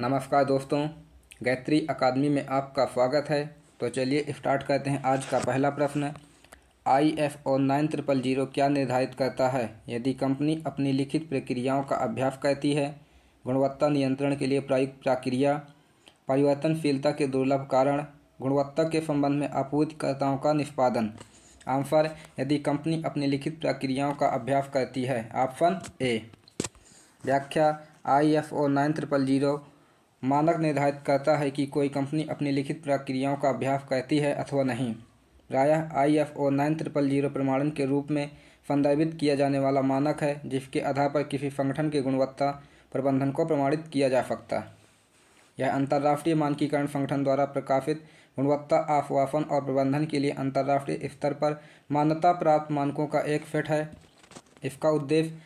नमस्कार दोस्तों, गायत्री अकादमी में आपका स्वागत है। तो चलिए स्टार्ट करते हैं। आज का पहला प्रश्न, ISO 9000 क्या निर्धारित करता है? यदि कंपनी अपनी लिखित प्रक्रियाओं का अभ्यास करती है, गुणवत्ता नियंत्रण के लिए प्रयुक्त प्रक्रिया, परिवर्तनशीलता के दुर्लभ कारण, गुणवत्ता के संबंध में आपूर्तिकर्ताओं का निष्पादन। आंसर, यदि कंपनी अपनी लिखित प्रक्रियाओं का अभ्यास करती है। Option A. व्याख्या, ISO 9000 मानक निर्धारित करता है कि कोई कंपनी अपनी लिखित प्रक्रियाओं का अभ्यास करती है अथवा नहीं। प्रायः ISO 9000 प्रमाणन के रूप में संदर्भित किया जाने वाला मानक है जिसके आधार पर किसी संगठन के गुणवत्ता प्रबंधन को प्रमाणित किया जा सकता है। यह अंतर्राष्ट्रीय मानकीकरण संगठन द्वारा प्रकाशित गुणवत्ता आश्वासन और प्रबंधन के लिए अंतर्राष्ट्रीय स्तर पर मान्यता प्राप्त मानकों का एक सेट है। इसका उद्देश्य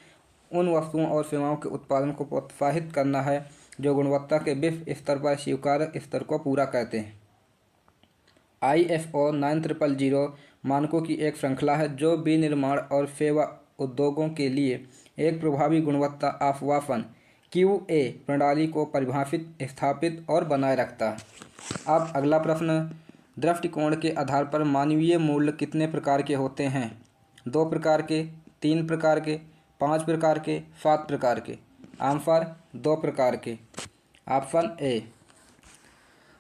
उन वस्तुओं और सेवाओं के उत्पादन को प्रोत्साहित करना है जो गुणवत्ता के विश्व स्तर पर स्वीकार्य स्तर को पूरा करते हैं। ISO 9000 मानकों की एक श्रृंखला है जो विनिर्माण और सेवा उद्योगों के लिए एक प्रभावी गुणवत्ता आश्वासन QA प्रणाली को परिभाषित, स्थापित और बनाए रखता है। अब अगला प्रश्न, दृष्टिकोण के आधार पर मानवीय मूल्य कितने प्रकार के होते हैं? 2 प्रकार के, 3 प्रकार के, 5 प्रकार के, 7 प्रकार के। आंसर, 2 प्रकार के। Option A.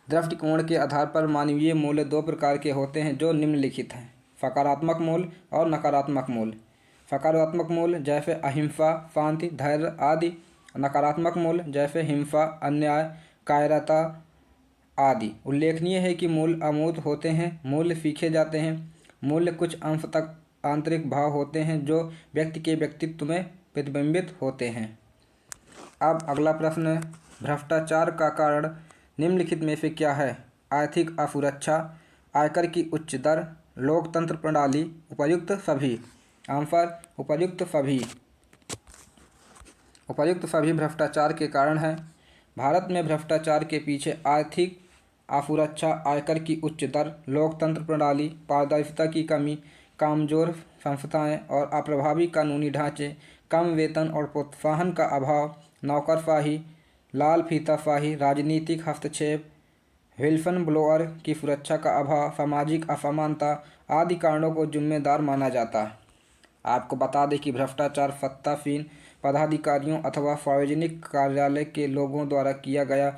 दृष्टिकोण के आधार पर मानवीय मूल्य 2 प्रकार के होते हैं जो निम्नलिखित हैं: सकारात्मक मूल्य और नकारात्मक मूल्य। सकारात्मक मूल्य जैसे अहिंसा, शांति, धैर्य आदि। नकारात्मक मूल्य जैसे हिंसा, अन्याय, कायरता आदि। उल्लेखनीय है कि मूल्य अमूर्त होते हैं, मूल्य सीखे जाते हैं। मूल्य कुछ अंश तक आंतरिक भाव होते हैं जो व्यक्ति के व्यक्तित्व में प्रतिबिंबित होते हैं। अब अगला प्रश्न, भ्रष्टाचार का कारण निम्नलिखित में से क्या है? आर्थिक असुरक्षा, आयकर की उच्च दर, लोकतंत्र प्रणाली, उपर्युक्त सभी। आंसर, उपर्युक्त सभी। उपर्युक्त सभी भ्रष्टाचार के कारण है। भारत में भ्रष्टाचार के पीछे आर्थिक असुरक्षा, आयकर की उच्च दर, लोकतंत्र प्रणाली, पारदर्शिता की कमी, कमजोर संस्थाएं और अप्रभावी कानूनी ढांचे, कम वेतन और प्रोत्साहन का अभाव, नौकरशाही, लाल फीताशाही, राजनीतिक हस्तक्षेप, विल्सन ब्लोअर की सुरक्षा का अभाव, सामाजिक असमानता आदि कारणों को जिम्मेदार माना जाता है। आपको बता दें कि भ्रष्टाचार सत्तासीन पदाधिकारियों अथवा सार्वजनिक कार्यालय के लोगों द्वारा किया गया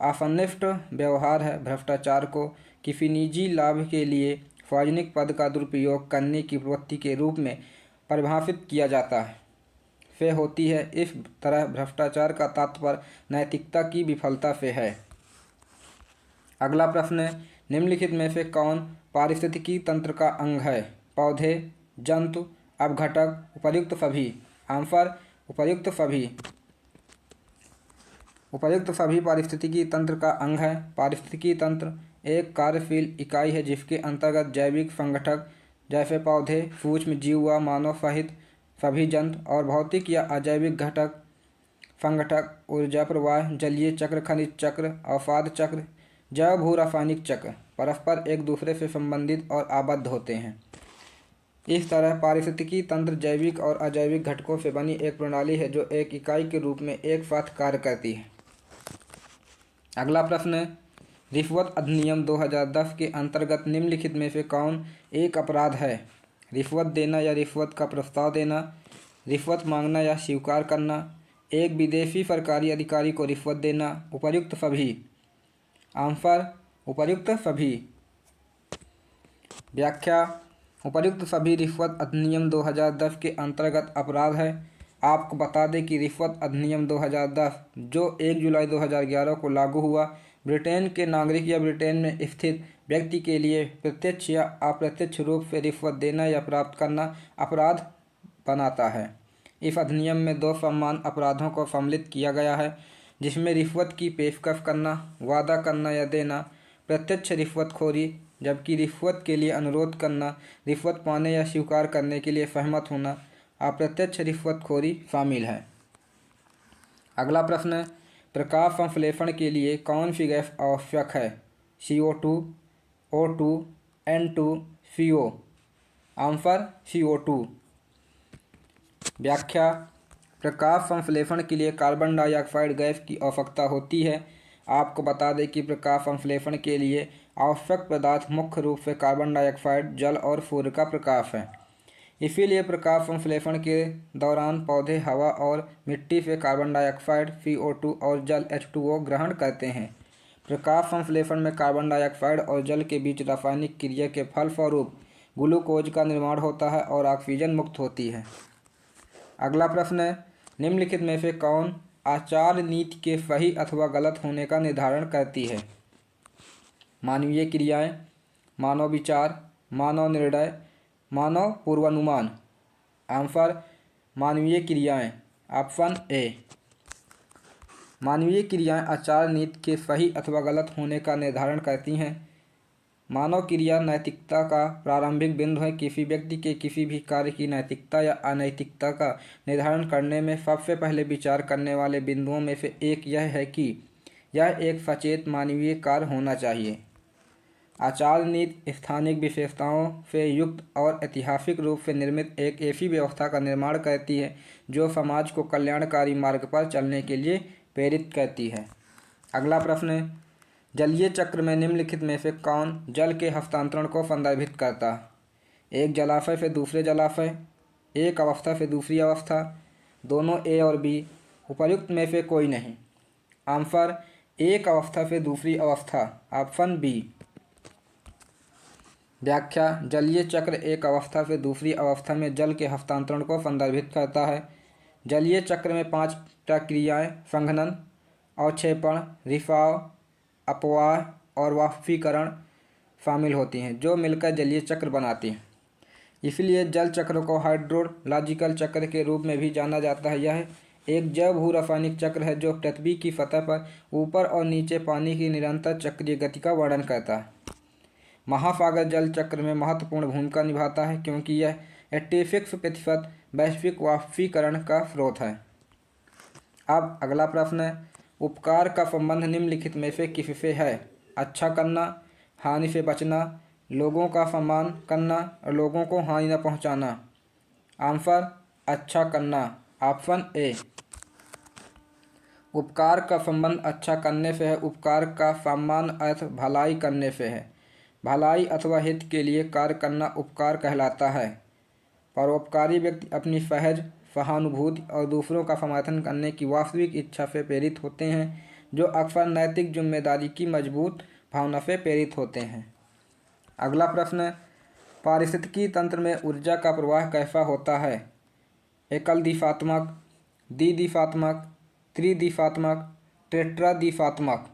असंनिष्ठ व्यवहार है। भ्रष्टाचार को किसी निजी लाभ के लिए सार्वजनिक पद का दुरुपयोग करने की प्रवृत्ति के रूप में परिभाषित किया जाता है से होती है। इस तरह भ्रष्टाचार का तात्पर्य नैतिकता की विफलता से है। अगला प्रश्न, निम्नलिखित में से कौन पारिस्थितिकी तंत्र का अंग है? पौधे, जंतु, अपघटक, उपर्युक्त सभी। आंसर, उपर्युक्त सभी। उपर्युक्त सभी पारिस्थितिकी तंत्र का अंग है। पारिस्थितिकी तंत्र एक कार्यशील इकाई है जिसके अंतर्गत जैविक संगठक जैसे पौधे, सूक्ष्म जीव व मानव सहित सभी जंतु और भौतिक या अजैविक घटक संगठक, ऊर्जा प्रवाह, जलीय चक्र, खनिज चक्र, अवसाद चक्र, जैव भू रासायनिक चक्र परस्पर एक दूसरे से संबंधित और आबद्ध होते हैं। इस तरह पारिस्थितिकी तंत्र जैविक और अजैविक घटकों से बनी एक प्रणाली है जो एक इकाई के रूप में एक साथ कार्य करती है। अगला प्रश्न, रिश्वत अधिनियम 2010 के अंतर्गत निम्नलिखित में से कौन एक अपराध है? रिश्वत देना या रिश्वत का प्रस्ताव देना, रिश्वत मांगना या स्वीकार करना, एक विदेशी सरकारी अधिकारी को रिश्वत देना, उपर्युक्त सभी। आंसर, उपर्युक्त सभी। व्याख्या, उपर्युक्त सभी रिश्वत अधिनियम 2010 के अंतर्गत अपराध है। आपको बता दें कि रिश्वत अधिनियम 2010 जो 1 जुलाई 2011 को लागू हुआ, ब्रिटेन के नागरिक या ब्रिटेन में स्थित व्यक्ति के लिए प्रत्यक्ष या अप्रत्यक्ष रूप से रिश्वत देना या प्राप्त करना अपराध बनाता है। इस अधिनियम में 2 समान अपराधों को सम्मिलित किया गया है जिसमें रिश्वत की पेशकश करना, वादा करना या देना, प्रत्यक्ष रिश्वतखोरी, जबकि रिश्वत के लिए अनुरोध करना, रिश्वत पाने या स्वीकार करने के लिए सहमत होना, अप्रत्यक्ष रिश्वतखोरी शामिल है। अगला प्रश्न, प्रकाश संश्लेषण के लिए कौन सी गैस आवश्यक है? CO2, O2, N2, CO। Answer, CO2। व्याख्या, प्रकाश संश्लेषण के लिए कार्बन डाइऑक्साइड गैस की आवश्यकता होती है। आपको बता दें कि प्रकाश संश्लेषण के लिए आवश्यक पदार्थ मुख्य रूप से कार्बन डाइऑक्साइड, जल और सूर्य का प्रकाश है। इसीलिए प्रकाश संश्लेषण के दौरान पौधे हवा और मिट्टी से कार्बन डाइऑक्साइड CO2 और जल H2O ग्रहण करते हैं। प्रकाश संश्लेषण में कार्बन डाइऑक्साइड और जल के बीच रासायनिक क्रिया के फलस्वरूप ग्लूकोज का निर्माण होता है और ऑक्सीजन मुक्त होती है। अगला प्रश्न है, निम्नलिखित में से कौन आचार नीति के सही अथवा गलत होने का निर्धारण करती है? मानवीय क्रियाएं, मानव विचार, मानव निर्णय, मानव पूर्वानुमान। आंसर मानवीय क्रियाएं, ऑप्शन ए। मानवीय क्रियाएं आचार नीति के सही अथवा गलत होने का निर्धारण करती हैं। मानव क्रिया नैतिकता का प्रारंभिक बिंदु है। किसी व्यक्ति के किसी भी कार्य की नैतिकता या अनैतिकता का निर्धारण करने में सबसे पहले विचार करने वाले बिंदुओं में से एक यह है कि यह एक सचेत मानवीय कार्य होना चाहिए। आचार नीति स्थानिक विशेषताओं से युक्त और ऐतिहासिक रूप से निर्मित एक ऐसी व्यवस्था का निर्माण करती है जो समाज को कल्याणकारी मार्ग पर चलने के लिए प्रेरित करती है। अगला प्रश्न है, जलीय चक्र में निम्नलिखित में से कौन जल के हस्तांतरण को संदर्भित करता है? एक जलाशय से दूसरे जलाशय, एक अवस्था से दूसरी अवस्था, दोनों ए और बी, उपर्युक्त में से कोई नहीं। आंसर एक अवस्था से दूसरी अवस्था, ऑप्शन बी। व्याख्या, जलीय चक्र एक अवस्था से दूसरी अवस्था में जल के हस्तांतरण को संदर्भित करता है। जलीय चक्र में 5 प्रक्रियाएं संघनन, अवक्षेपण, रिसाव, अपवाह और वाष्पीकरण शामिल होती हैं जो मिलकर जलीय चक्र बनाती हैं। इसलिए जल चक्र को हाइड्रोलॉजिकल चक्र के रूप में भी जाना जाता है। यह एक जैव भू रासायनिक चक्र है जो पृथ्वी की सतह पर ऊपर और नीचे पानी की निरंतर चक्रीय गति का वर्णन करता है। महासागर जल चक्र में महत्वपूर्ण भूमिका निभाता है क्योंकि यह 86% वैश्विक वाष्पीकरण का स्रोत है। अब अगला प्रश्न है, उपकार का संबंध निम्नलिखित में से किससे है? अच्छा करना, हानि से बचना, लोगों का सम्मान करना और लोगों को हानि न पहुंचाना। आंसर अच्छा करना, ऑप्शन ए। उपकार का संबंध अच्छा करने से है। उपकार का सामान्य अर्थ भलाई करने से है। भलाई अथवा हित के लिए कार्य करना उपकार कहलाता है। परोपकारी व्यक्ति अपनी सहज सहानुभूति और दूसरों का समर्थन करने की वास्तविक इच्छा से प्रेरित होते हैं जो अक्सर नैतिक जिम्मेदारी की मजबूत भावना से प्रेरित होते हैं। अगला प्रश्न, पारिस्थितिकी तंत्र में ऊर्जा का प्रवाह कैसा होता है? एकल दिशात्मक, द्विदिशात्मक, त्रिदिशात्मक, टेट्रादिशात्मक।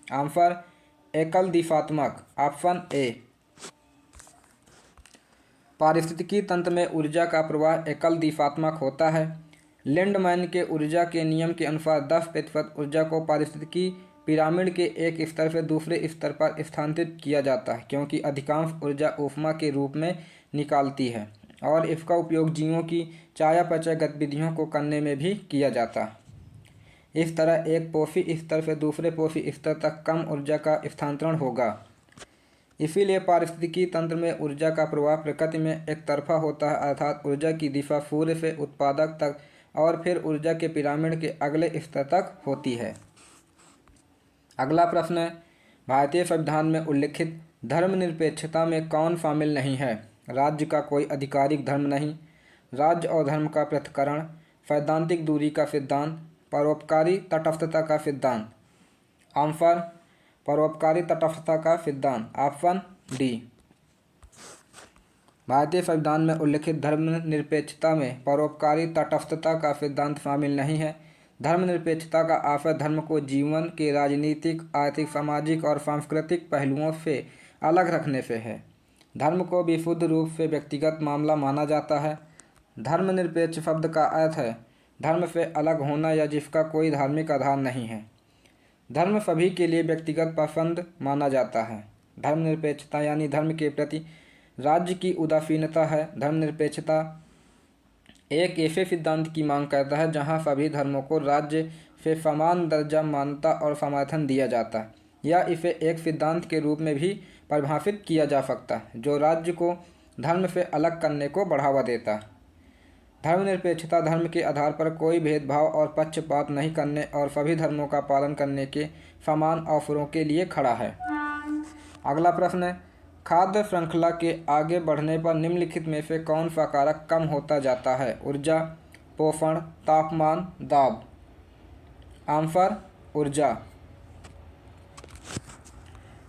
आंसर एकल दिशात्मक, ऑप्शन ए। पारिस्थितिकी तंत्र में ऊर्जा का प्रवाह एकल दिशात्मक होता है। लिंडमैन के ऊर्जा के नियम के अनुसार 10% ऊर्जा को पारिस्थितिकी पिरामिड के एक स्तर से दूसरे स्तर पर स्थानांतरित किया जाता है क्योंकि अधिकांश ऊर्जा ऊष्मा के रूप में निकालती है और इसका उपयोग जीवों की चयापचय गतिविधियों को करने में भी किया जाता है। इस तरह एक पोषी स्तर से दूसरे पोषी स्तर तक कम ऊर्जा का स्थानांतरण होगा। इसीलिए पारिस्थितिकी तंत्र में ऊर्जा का प्रवाह प्रकृति में एक तरफा होता है, अर्थात ऊर्जा की दिशा सूर्य से उत्पादक तक और फिर ऊर्जा के पिरामिड के अगले स्तर तक होती है। अगला प्रश्न है, भारतीय संविधान में उल्लिखित धर्मनिरपेक्षता में कौन शामिल नहीं है? राज्य का कोई आधिकारिक धर्म नहीं, राज्य और धर्म का पृथक्करण, सैद्धांतिक दूरी का सिद्धांत, परोपकारी तटस्थता का सिद्धांत। आंसर परोपकारी तटस्थता का सिद्धांत, ऑप्शन डी। भारतीय संविधान में उल्लिखित धर्मनिरपेक्षता में परोपकारी तटस्थता का सिद्धांत शामिल नहीं है। धर्मनिरपेक्षता का आशय धर्म को जीवन के राजनीतिक, आर्थिक, सामाजिक और सांस्कृतिक पहलुओं से अलग रखने से है। धर्म को विशुद्ध रूप से व्यक्तिगत मामला माना जाता है। धर्मनिरपेक्ष शब्द का अर्थ है धर्म से अलग होना या जिसका कोई धार्मिक आधार नहीं है। धर्म सभी के लिए व्यक्तिगत पसंद माना जाता है। धर्मनिरपेक्षता यानी धर्म के प्रति राज्य की उदासीनता है। धर्मनिरपेक्षता एक ऐसे सिद्धांत की मांग करता है जहां सभी धर्मों को राज्य से समान दर्जा, मान्यता और समर्थन दिया जाता है, या इसे एक सिद्धांत के रूप में भी परिभाषित किया जा सकता है जो राज्य को धर्म से अलग करने को बढ़ावा देता है। धर्मनिरपेक्षता धर्म के आधार पर कोई भेदभाव और पक्षपात नहीं करने और सभी धर्मों का पालन करने के समान अवसरों के लिए खड़ा है। अगला प्रश्न है, खाद्य श्रृंखला के आगे बढ़ने पर निम्नलिखित में से कौन सा कारक कम होता जाता है? ऊर्जा, पोषण, तापमान, दाब। आंसर ऊर्जा।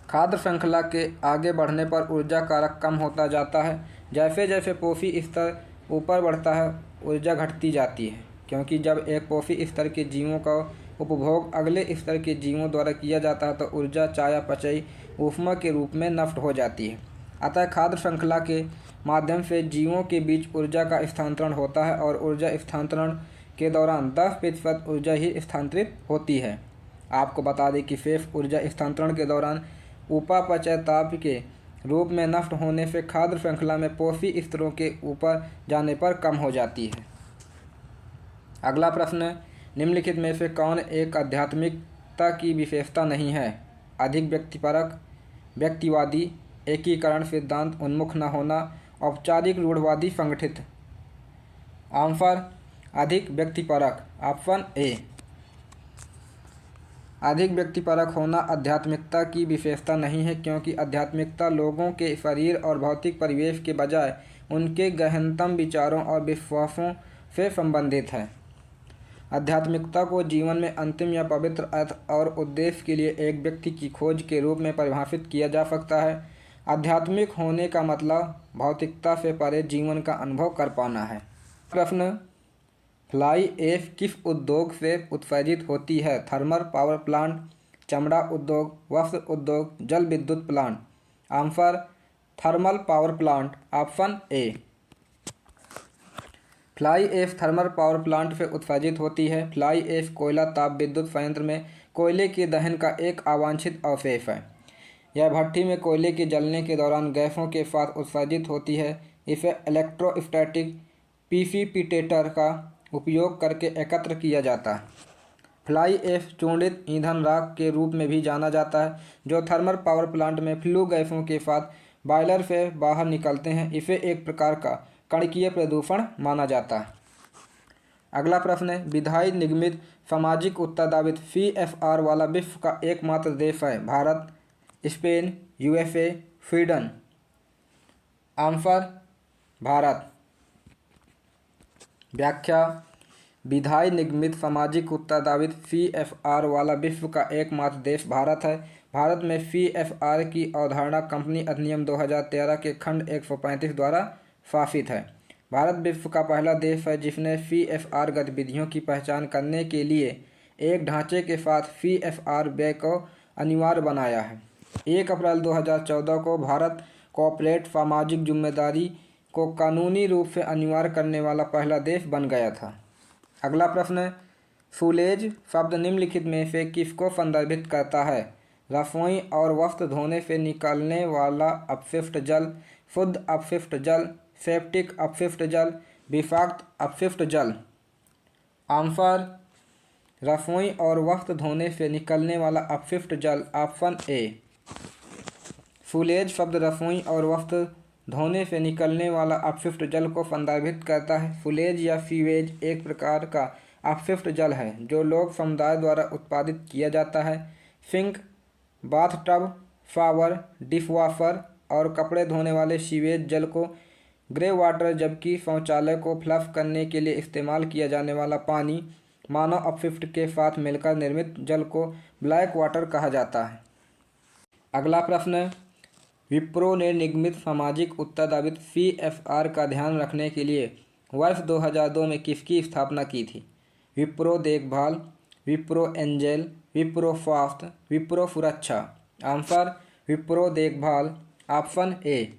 खाद्य श्रृंखला के आगे बढ़ने पर ऊर्जा कारक कम होता जाता है। जैसे जैसे पोषी स्तर ऊपर बढ़ता है ऊर्जा घटती जाती है, क्योंकि जब एक पोषी स्तर के जीवों का उपभोग अगले स्तर के जीवों द्वारा किया जाता है तो ऊर्जा चयापचयी ऊष्मा के रूप में नष्ट हो जाती है। अतः खाद्य श्रृंखला के माध्यम से जीवों के बीच ऊर्जा का स्थानांतरण होता है और ऊर्जा स्थानांतरण के दौरान 10% ऊर्जा ही स्थानांतरित होती है। आपको बता दें कि शेष ऊर्जा स्थानांतरण के दौरान उपापचय ताप के रूप में नष्ट होने से खाद्य श्रृंखला में पोषी स्तरों के ऊपर जाने पर कम हो जाती है। अगला प्रश्न, निम्नलिखित में से कौन एक आध्यात्मिकता की विशेषता नहीं है? अधिक व्यक्तिपरक, व्यक्तिवादी, एकीकरण, सिद्धांत उन्मुख न होना, औपचारिक, रूढ़वादी, संगठित। आंसर अधिक व्यक्तिपरक। Option A. अधिक व्यक्तिपरक होना आध्यात्मिकता की विशेषता नहीं है, क्योंकि आध्यात्मिकता लोगों के शरीर और भौतिक परिवेश के बजाय उनके गहनतम विचारों और विश्वासों से संबंधित है। आध्यात्मिकता को जीवन में अंतिम या पवित्र अर्थ और उद्देश्य के लिए एक व्यक्ति की खोज के रूप में परिभाषित किया जा सकता है। आध्यात्मिक होने का मतलब भौतिकता से परे जीवन का अनुभव कर पाना है। प्रश्न, फ्लाई ऐश किस उद्योग से उत्सर्जित होती है? थर्मल पावर प्लांट, चमड़ा उद्योग, वस्त्र उद्योग, जल विद्युत plant. Answer thermal power plant. Option A. Fly ash thermal power plant से उत्सर्जित होती है। फ्लाई ऐश कोयला ताप विद्युत संयंत्र में कोयले के दहन का एक अवांछित अवशेष है। यह भट्ठी में कोयले के जलने के दौरान गैसों के साथ उत्सर्जित होती है। इसे इलेक्ट्रोस्टैटिक प्रिसिपिटेटर का उपयोग करके एकत्र किया जाता है। फ्लाई ऐश चूर्णित ईंधन राख के रूप में भी जाना जाता है, जो थर्मल पावर प्लांट में फ्लू गैसों के साथ बॉयलर से बाहर निकलते हैं। इसे एक प्रकार का कणकीय प्रदूषण माना जाता है। अगला प्रश्न है, विधायी निगमित सामाजिक उत्तरदायित्व CSR वाला विश्व का एकमात्र देश है? Bharat, Spain, USA, Sweden. Answer Bharat. व्याख्या, विधायी निगमित सामाजिक उत्तरदायित्व CSR वाला विश्व का एकमात्र देश भारत है। भारत में CSR की अवधारणा कंपनी अधिनियम 2013 के खंड 135 द्वारा शासित है। भारत विश्व का पहला देश है जिसने CSR गतिविधियों की पहचान करने के लिए एक ढांचे के साथ CSR व्यय को अनिवार्य बनाया है। 1 अप्रैल 2014 को भारत कॉर्पोरेट सामाजिक जिम्मेदारी को कानूनी रूप से अनिवार्य करने वाला पहला देश बन गया था। अगला प्रश्न, फुलेज शब्द निम्नलिखित में से किसको संदर्भित करता है? रसोई और वस्त्र धोने से निकलने वाला अपशिष्ट जल, शुद्ध अपशिष्ट जल, सेप्टिक अपशिष्ट जल, विषाक्त अपशिष्ट जल। आंसर रसोई और वस्त्र धोने से निकलने वाला अपशिष्ट जल। Option A. फुलेज शब्द रसोई और वस्त्र धोने से निकलने वाला अपशिष्ट जल को संदर्भित करता है। फुलेज या सीवेज एक प्रकार का अपशिष्ट जल है जो लोग समुदाय द्वारा उत्पादित किया जाता है। सिंक, बाथटब, शावर, डिशवॉशर और कपड़े धोने वाले सीवेज जल को ग्रे वाटर, जबकि शौचालय को फ्लश करने के लिए इस्तेमाल किया जाने वाला पानी मानव अपशिष्ट के साथ मिलकर निर्मित जल को ब्लैक वाटर कहा जाता है। अगला प्रश्न, विप्रो ने निगमित सामाजिक उत्तरदायित्व CSR का ध्यान रखने के लिए वर्ष 2002 में किसकी स्थापना की थी? विप्रो देखभाल, विप्रो एंजल, विप्रो स्वास्थ्य, विप्रो सुरक्षा। आंसर विप्रो देखभाल। Option A.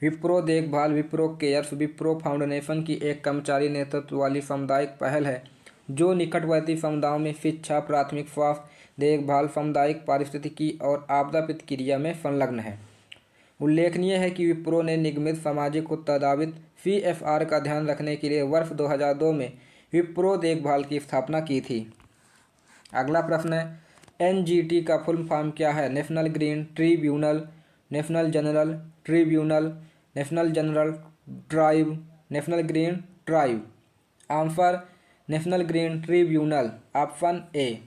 विप्रो देखभाल विप्रो केयर्स विप्रो फाउंडेशन की एक कर्मचारी नेतृत्व वाली सामुदायिक पहल है जो निकटवर्ती समुदायों में शिक्षा, प्राथमिक स्वास्थ्य देखभाल, सामुदायिक पारिस्थितिकी और आपदा प्रतिक्रिया में संलग्न है। उल्लेखनीय है कि विप्रो ने निगमित सामाजिक उत्तरदायित्व CSR का ध्यान रखने के लिए वर्ष 2002 में विप्रो देखभाल की स्थापना की थी। अगला प्रश्न है, NGT का फुल फॉर्म क्या है? National green tribunal, national general tribunal, national general drive, national green tribe. Answer national green tribunal, option A.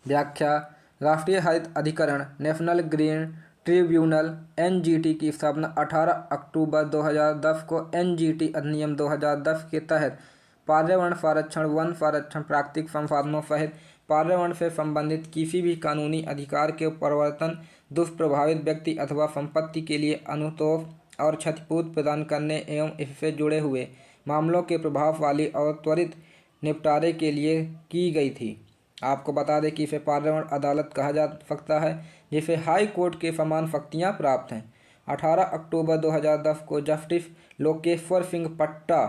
व्याख्या, राष्ट्रीय हरित अधिकरण नेशनल ग्रीन ट्रिब्यूनल एनजीटी की स्थापना 18 अक्टूबर 2010 को एनजीटी अधिनियम 2010 के तहत पर्यावरण संरक्षण, वन संरक्षण, प्राकृतिक संसाधनों सहित पर्यावरण से संबंधित किसी भी कानूनी अधिकार के प्रवर्तन, दुष्प्रभावित व्यक्ति अथवा संपत्ति के लिए अनुतोष और क्षतिपूर्ति प्रदान करने एवं इससे जुड़े हुए मामलों के प्रभावशाली और त्वरित निपटारे के लिए की गई थी। आपको बता दें कि इसे पर्यावरण अदालत कहा जा सकता है, जिसे हाई कोर्ट के समान शक्तियाँ प्राप्त हैं। 18 अक्टूबर 2010 को जस्टिस लोकेश्वर सिंह पट्टा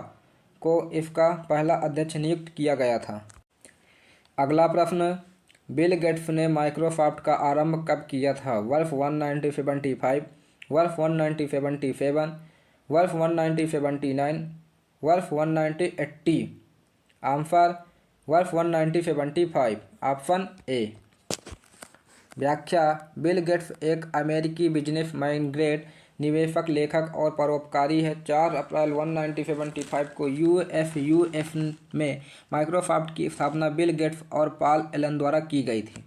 को इसका पहला अध्यक्ष नियुक्त किया गया था। अगला प्रश्न, बिल गेट्स ने माइक्रोसॉफ्ट का आरंभ कब किया था? वर्ष 1975, वर्ष 1977, वर्ष 1979, वर्ष 1980। आंसर वर्ष 1975, ऑप्शन ए। व्याख्या, बिल गेट्स एक अमेरिकी बिजनेस मैग्नेट, निवेशक, लेखक और परोपकारी है। 4 अप्रैल 1975 को यूएस में माइक्रोसॉफ्ट की स्थापना बिल गेट्स और पॉल एलन द्वारा की गई थी।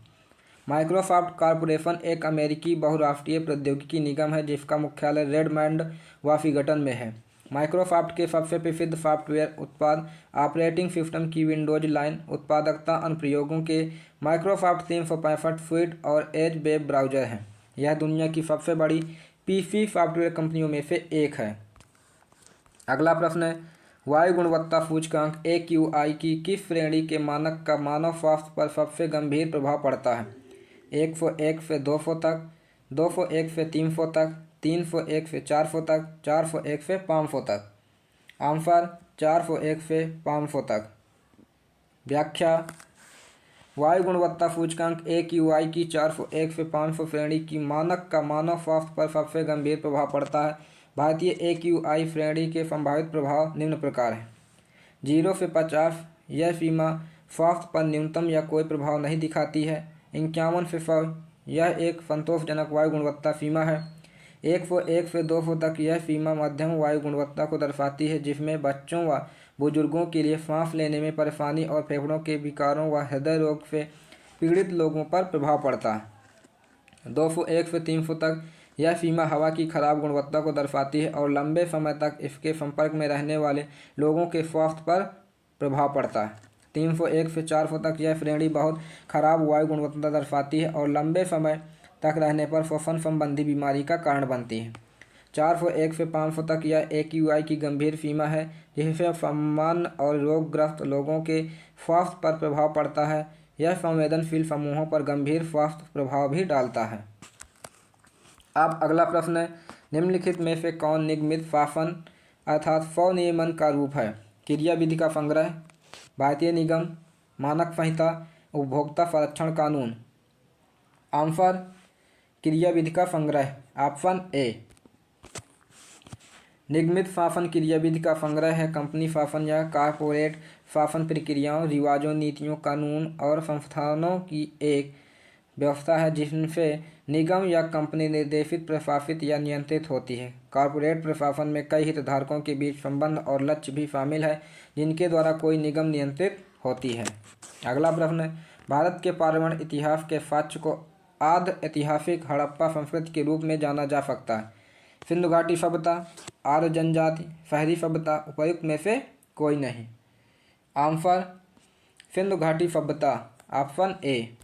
माइक्रोसॉफ्ट कॉरपोरेशन एक अमेरिकी बहुराष्ट्रीय प्रौद्योगिकी निगम है जिसका मुख्यालय रेडमंड, वाशिंगटन में है। माइक्रोसॉफ्ट के सबसे प्रसिद्ध सॉफ्टवेयर उत्पाद ऑपरेटिंग सिस्टम की विंडोज लाइन, उत्पादकता अनुप्रयोगों के माइक्रोसॉफ्ट 365 स्वीट और एज वेब ब्राउज़र हैं। यह दुनिया की सबसे बड़ी पीसी सॉफ्टवेयर कंपनियों में से एक है। अगला प्रश्न है, वायु गुणवत्ता सूचकांक AQI की किस श्रेणी के मानक का मानव स्वास्थ्य पर सबसे गंभीर प्रभाव पड़ता है? 101 से 200 तक, 201 से 300 तक, 301 से 400 तक, 401 से 500 तक। आंसर 401 से 500 तक। व्याख्या, वायु गुणवत्ता सूचकांक AQI की 401 से 500 श्रेणी की मानक का मानव स्वास्थ्य पर सबसे गंभीर प्रभाव पड़ता है। भारतीय AQI श्रेणी के संभावित प्रभाव निम्न प्रकार हैं। 0 से 50, यह सीमा स्वास्थ्य पर न्यूनतम या कोई प्रभाव नहीं दिखाती है। 51 से 100, यह एक संतोषजनक वायु गुणवत्ता सीमा है। 101 से 200 तक, यह सीमा मध्यम वायु गुणवत्ता को दर्शाती है, जिसमें बच्चों व बुजुर्गों के लिए सांस लेने में परेशानी और फेफड़ों के विकारों व हृदय रोग से पीड़ित लोगों पर प्रभाव पड़ता है। 201 से 300 तक, यह सीमा हवा की खराब गुणवत्ता को दर्शाती है और लंबे समय तक इसके संपर्क में रहने वाले लोगों के स्वास्थ्य पर प्रभाव पड़ता है। 301 से 400 तक, यह श्रेणी बहुत खराब वायु गुणवत्ता दर्शाती है और लंबे समय तक रहने पर श्वसन संबंधी बीमारी का कारण बनती है। 401 से 500 तक, यह AQI की गंभीर सीमा है, जिससे सामान्य और रोगग्रस्त लोगों के स्वास्थ्य पर प्रभाव पड़ता है। यह संवेदनशील समूहों पर गंभीर स्वास्थ्य प्रभाव भी डालता है। अब अगला प्रश्न है, निम्नलिखित में से कौन निगमित शासन अर्थात स्वनियमन का रूप है? क्रिया विधि का संग्रह, भारतीय निगम, मानक संहिता, उपभोक्ता संरक्षण कानून। आंसर क्रिया विधि का संग्रह, ऑप्शन ए। निगमित शासन क्रिया विधि का संग्रह है कंपनी शासन या कॉर्पोरेट शासन प्रक्रियाओं, रिवाजों, नीतियों, कानून और संस्थानों की एक व्यवस्था है जिनसे निगम या कंपनी निर्देशित, प्रशासित या नियंत्रित होती है। कॉर्पोरेट प्रशासन में कई हितधारकों के बीच संबंध और लक्ष्य भी शामिल है जिनके द्वारा कोई निगम नियंत्रित होती है। अगला प्रश्न है, भारत के पर्यावरण इतिहास के साक्ष्य को आद्य ऐतिहासिक हड़प्पा संस्कृति के रूप में जाना जा सकता है। सिंधु घाटी सभ्यता, आर्य जनजाति, शहरी सभ्यता, उपयुक्त में से कोई नहीं। आंसर सिंधु घाटी सभ्यता, ऑप्शन ए।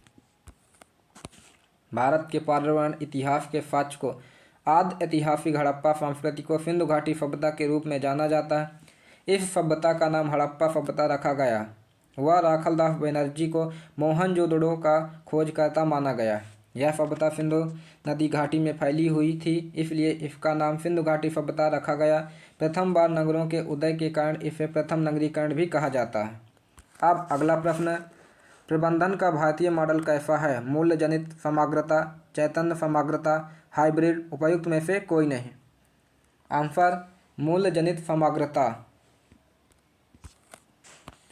भारत के पर्यावरण इतिहास के साक्ष्य को आद्य ऐतिहासिक हड़प्पा संस्कृति को सिंधु घाटी सभ्यता के रूप में जाना जाता है। इस सभ्यता का नाम हड़प्पा सभ्यता रखा गया। वह राखलदास बनर्जी को मोहनजोदड़ो का खोजकर्ता माना गया। यह सभ्यता सिंधु नदी घाटी में फैली हुई थी, इसलिए इसका नाम सिंधु घाटी सभ्यता रखा गया। प्रथम बार नगरों के उदय के कारण इसे प्रथम नगरीकरण भी कहा जाता है। अब अगला प्रश्न, प्रबंधन का भारतीय मॉडल कैसा है? मूल्य जनित समग्रता, चैतन्य समग्रता, हाइब्रिड, उपयुक्त में से कोई नहीं। आंसर मूल्य जनित समग्रता।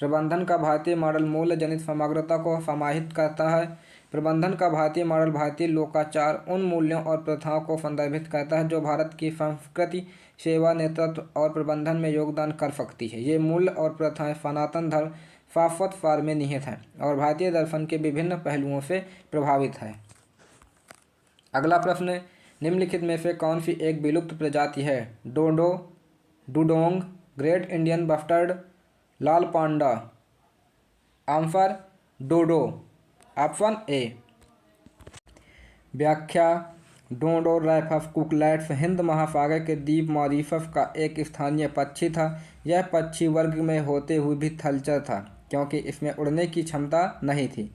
प्रबंधन का भारतीय मॉडल मूल्य जनित समग्रता को समाहित करता है। प्रबंधन का भारतीय मॉडल भारतीय लोकाचार उन मूल्यों और प्रथाओं को संदर्भित करता है जो भारत की संस्कृति, सेवा, नेतृत्व और प्रबंधन में योगदान कर सकती है। ये मूल्य और प्रथाएं सनातन धर्म शाश्वत सार में निहित हैं और भारतीय दर्शन के विभिन्न पहलुओं से प्रभावित है। अगला प्रश्न, निम्नलिखित में से कौन सी एक विलुप्त प्रजाति है? Dodo, dugong, great Indian bustard, लाल panda. Answer dodo, option A. व्याख्या, डोडो रैफस कुकलैट्स हिंद महासागर के द्वीप मॉरीशस का एक स्थानीय पक्षी था। यह पक्षी वर्ग में होते हुए भी थलचर था क्योंकि इसमें उड़ने की क्षमता नहीं थी।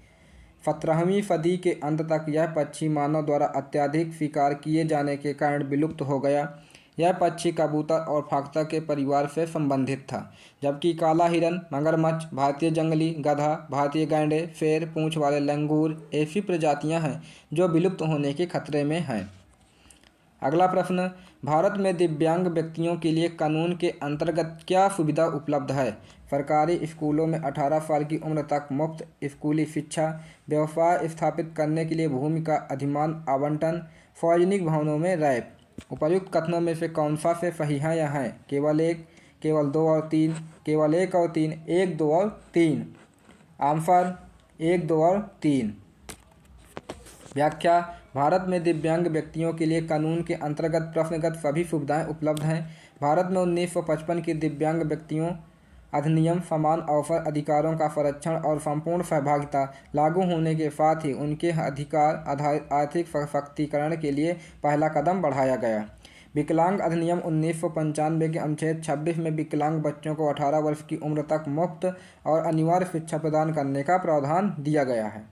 17वीं सदी के अंत तक यह पक्षी मानव द्वारा अत्यधिक शिकार किए जाने के कारण विलुप्त हो गया। यह पक्षी कबूतर और फाख्ता के परिवार से संबंधित था, जबकि काला हिरन, मगरमच्छ, भारतीय जंगली गधा, भारतीय गैंडे, शेर, पूंछ वाले लंगूर ऐसी प्रजातियां हैं जो विलुप्त होने के खतरे में हैं। अगला प्रश्न, भारत में दिव्यांग व्यक्तियों के लिए कानून के अंतर्गत क्या सुविधा उपलब्ध है? सरकारी स्कूलों में 18 साल की उम्र तक मुफ्त स्कूली शिक्षा, व्यवसाय स्थापित करने के लिए भूमि का अधिमान आवंटन, सार्वजनिक भवनों में रैंप। उपर्युक्त कथनों में से कौन सा से सही है या है? केवल एक, केवल दो और तीन, केवल एक और तीन, एक, दो और तीन। आंसर एक, दो और तीन। व्याख्या, भारत में दिव्यांग व्यक्तियों के लिए कानून के अंतर्गत प्रश्नगत सभी सुविधाएं उपलब्ध हैं। भारत में 1955 की दिव्यांग व्यक्तियों अधिनियम समान अवसर अधिकारों का संरक्षण और संपूर्ण सहभागिता लागू होने के साथ ही उनके अधिकार आधारित आर्थिक सशक्तिकरण के लिए पहला कदम बढ़ाया गया। विकलांग अधिनियम 1995 के अनुच्छेद 26 में विकलांग बच्चों को 18 वर्ष की उम्र तक मुफ्त और अनिवार्य शिक्षा प्रदान करने का प्रावधान दिया गया है।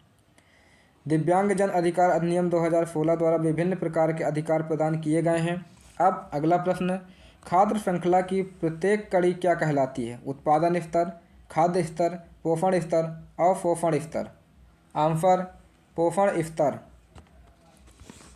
दिव्यांगजन अधिकार अधिनियम 2016 द्वारा विभिन्न प्रकार के अधिकार प्रदान किए गए हैं। अब अगला प्रश्न, खाद्य श्रृंखला की प्रत्येक कड़ी क्या कहलाती है? उत्पादन स्तर, खाद्य स्तर, पोषण स्तर, अपोषण स्तर। आंसर पोषण स्तर।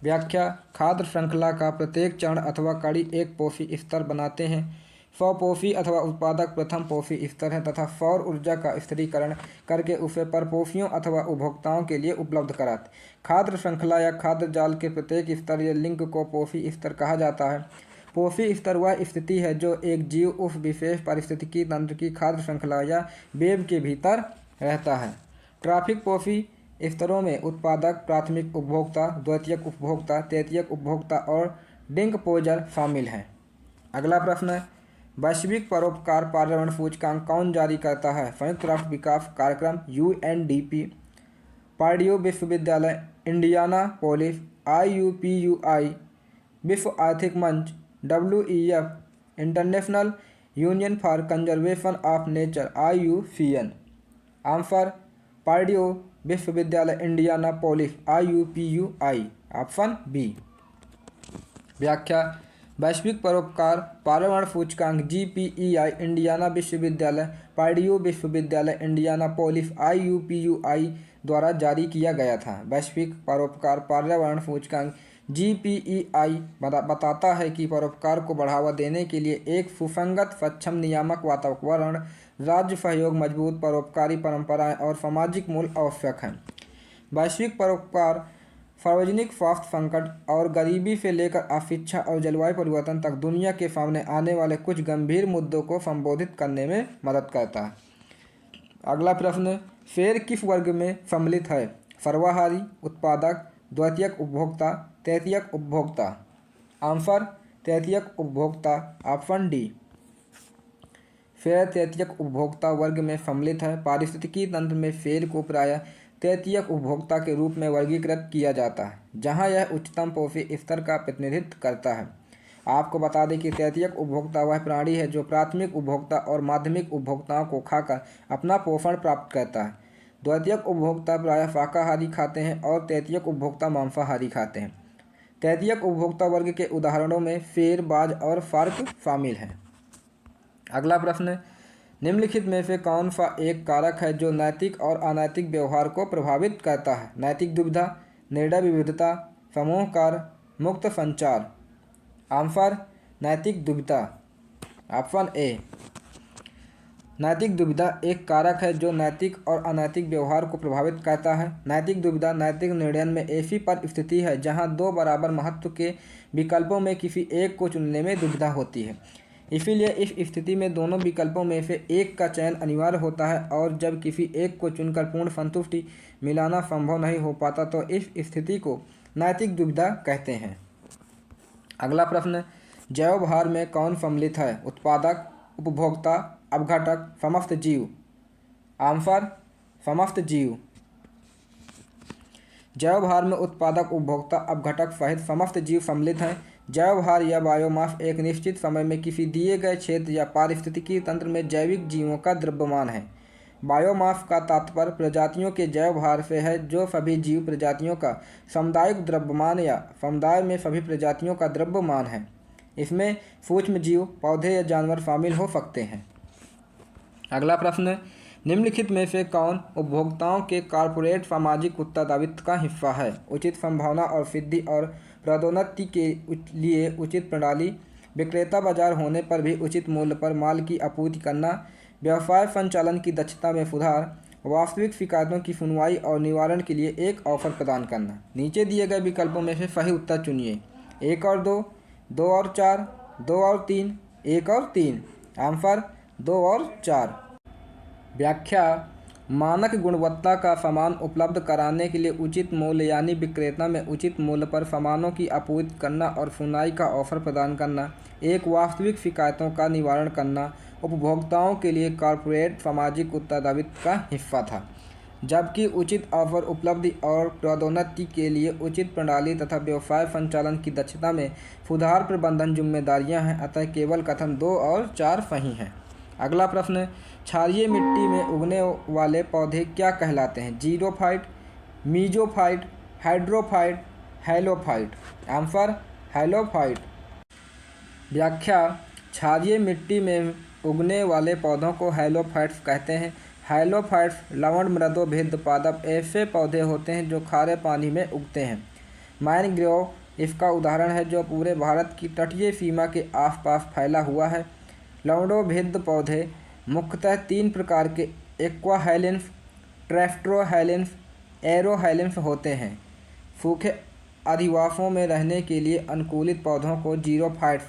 व्याख्या, खाद्य श्रृंखला का प्रत्येक चरण अथवा कड़ी एक पोषी स्तर बनाते हैं। स्वपोषी अथवा उत्पादक प्रथम पोषी स्तर है तथा सौर ऊर्जा का स्थिरीकरण करके उसे परपोषियों अथवा उपभोक्ताओं के लिए उपलब्ध कराते। खाद्य श्रृंखला या खाद्य जाल के प्रत्येक स्तर या लिंक को पोषी स्तर कहा जाता है। पोषी स्तर वह स्थिति है जो एक जीव उस विशेष पारिस्थितिकी तंत्र की खाद्य श्रृंखला या वेब के भीतर रहता है। ट्रॉफिक पोषी स्तरों में उत्पादक, प्राथमिक उपभोक्ता, द्वितीयक उपभोक्ता, तृतीयक उपभोक्ता और डिकम्पोजर शामिल हैं। अगला प्रश्न, वैश्विक परोपकार पर्यावरण सूचकांक कौन जारी करता है? संयुक्त राष्ट्र विकास कार्यक्रम UNDP, पर्ड्यू विश्वविद्यालय, इंडियाना पोलिस, IUPUI, विश्व आर्थिक मंच, WEF, international union for conservation of nature IUCN। Answer Purdue विश्वविद्यालय, Indianapolis, IUPUI, option B. व्याख्या, वैश्विक परोपकार पर्यावरण सूचकांक GPEI इंडियाना विश्वविद्यालय, पर्ड्यू विश्वविद्यालय, इंडियाना पोलिस, IUPUI द्वारा जारी किया गया था। वैश्विक परोपकार पर्यावरण सूचकांक GPEI बताता है कि परोपकार को बढ़ावा देने के लिए एक सुसंगत, सक्षम नियामक वातावरण, राज्य सहयोग, मजबूत परोपकारी परंपराएं और सामाजिक मूल्य आवश्यक हैं। वैश्विक परोपकार सार्वजनिक स्वास्थ्य संकट और गरीबी से लेकर अशिक्षा और जलवायु परिवर्तन तक दुनिया के सामने आने वाले कुछ गंभीर मुद्दों को संबोधित करने में मदद करता है। अगला प्रश्न, शेर किस वर्ग में सम्मिलित है? सर्वाहारी, उत्पादक, द्वितीयक उपभोक्ता, तृतीयक उपभोक्ता। आंसर तृतीयक उपभोक्ता, ऑप्शन डी। शेर तृतीयक उपभोक्ता वर्ग में सम्मिलित है। पारिस्थितिकी तंत्र में शेर को प्रायः तृतीयक उपभोक्ता के रूप में वर्गीकृत किया जाता है, जहां यह उच्चतम पोषी स्तर का प्रतिनिधित्व करता है। आपको बता दें कि तृतीयक उपभोक्ता वह प्राणी है जो प्राथमिक उपभोक्ता और माध्यमिक उपभोक्ताओं को खाकर अपना पोषण प्राप्त करता है। द्वितीयक उपभोक्ता प्रायः शाकाहारी खाते हैं और तृतीयक उपभोक्ता मांसाहारी खाते हैं। तृतीयक उपभोक्ता वर्ग के उदाहरणों में शेर, बाज और शार्क शामिल हैं। अगला प्रश्न, निम्नलिखित में से कौन सा एक कारक है जो नैतिक और अनैतिक व्यवहार को प्रभावित करता है? नैतिक दुविधा, निर्णय विविधता, समूह कार्य, मुक्त संचार। आंसर नैतिक दुविधा, ऑप्शन ए। नैतिक दुविधा एक कारक है जो नैतिक और अनैतिक व्यवहार को प्रभावित करता है। नैतिक दुविधा नैतिक निर्णय में ऐसी परिस्थिति है जहां दो बराबर महत्व के विकल्पों में किसी एक को चुनने में दुविधा होती है। इसीलिए इस स्थिति में दोनों विकल्पों में से एक का चयन अनिवार्य होता है और जब किसी एक को चुनकर पूर्ण संतुष्टि मिलाना संभव नहीं हो पाता तो इस स्थिति को नैतिक दुविधा कहते हैं। अगला प्रश्न, जैव भार में कौन सम्मिलित है? उत्पादक, उपभोक्ता, अपघटक, समस्त जीव। आंसर समस्त जीव। जैव भार में उत्पादक, उपभोक्ता, अपघटक सहित समस्त जीव सम्मिलित हैं। जैव भार या बायोमास एक निश्चित समय में किसी दिए गए क्षेत्र या पारिस्थितिकी तंत्र में जैविक जीवों का द्रव्यमान है। बायोमास का तात्पर्य प्रजातियों के जैव भार से है जो सभी जीव प्रजातियों का सामुदायिक द्रव्यमान या समुदाय में सभी प्रजातियों का द्रव्यमान है। इसमें सूक्ष्म जीव, पौधे या जानवर शामिल हो सकते हैं। अगला प्रश्न, निम्नलिखित में से कौन उपभोक्ताओं के कॉर्पोरेट सामाजिक उत्तरदायित्व का हिस्सा है? उचित संभावना और सिद्धि और पदोन्नति के लिए उचित प्रणाली, विक्रेता बाजार होने पर भी उचित मूल्य पर माल की आपूर्ति करना, व्यवसाय संचालन की दक्षता में सुधार, वास्तविक शिकायतों की सुनवाई और निवारण के लिए एक अवसर प्रदान करना। नीचे दिए गए विकल्पों में से सही उत्तर चुनिए। 1 और 2, 2 और 4, 2 और 3, 1 और 3। आंसर 2 और 4। व्याख्या, मानक गुणवत्ता का सामान उपलब्ध कराने के लिए उचित मूल्य यानी विक्रेता में उचित मूल्य पर सामानों की आपूर्ति करना और सुनवाई का अवसर प्रदान करना, एक वास्तविक शिकायतों का निवारण करना उपभोक्ताओं के लिए कॉर्पोरेट सामाजिक उत्तरदायित्व का हिस्सा था, जबकि उचित अवसर उपलब्धि और पदोन्नति के लिए उचित प्रणाली तथा व्यवसाय संचालन की दक्षता में सुधार प्रबंधन जिम्मेदारियां हैं। अतः केवल कथन 2 और 4 सही हैं। अगला प्रश्न, क्षारीय मिट्टी में उगने वाले पौधे क्या कहलाते हैं? Xerophyte, mesophyte, hydrophyte, halophyte. Answer halophyte. व्याख्या, क्षारीय मिट्टी में उगने वाले पौधों को हैलोफाइट्स कहते हैं। हैलोफाइट्स लवण मृदो भेद पादप ऐसे पौधे होते हैं जो खारे पानी में उगते हैं। मैनग्रोव इसका उदाहरण है जो पूरे भारत की तटीय सीमा के आसपास फैला हुआ है। लवणोभेद्य पौधे मुख्यतः 3 प्रकार के एक्वाहेलिन्स, ट्रेस्ट्रोहेलिन्स, एरोहेलिन्स होते हैं। सूखे अधिवासों में रहने के लिए अनुकूलित पौधों को जीरोफाइट्स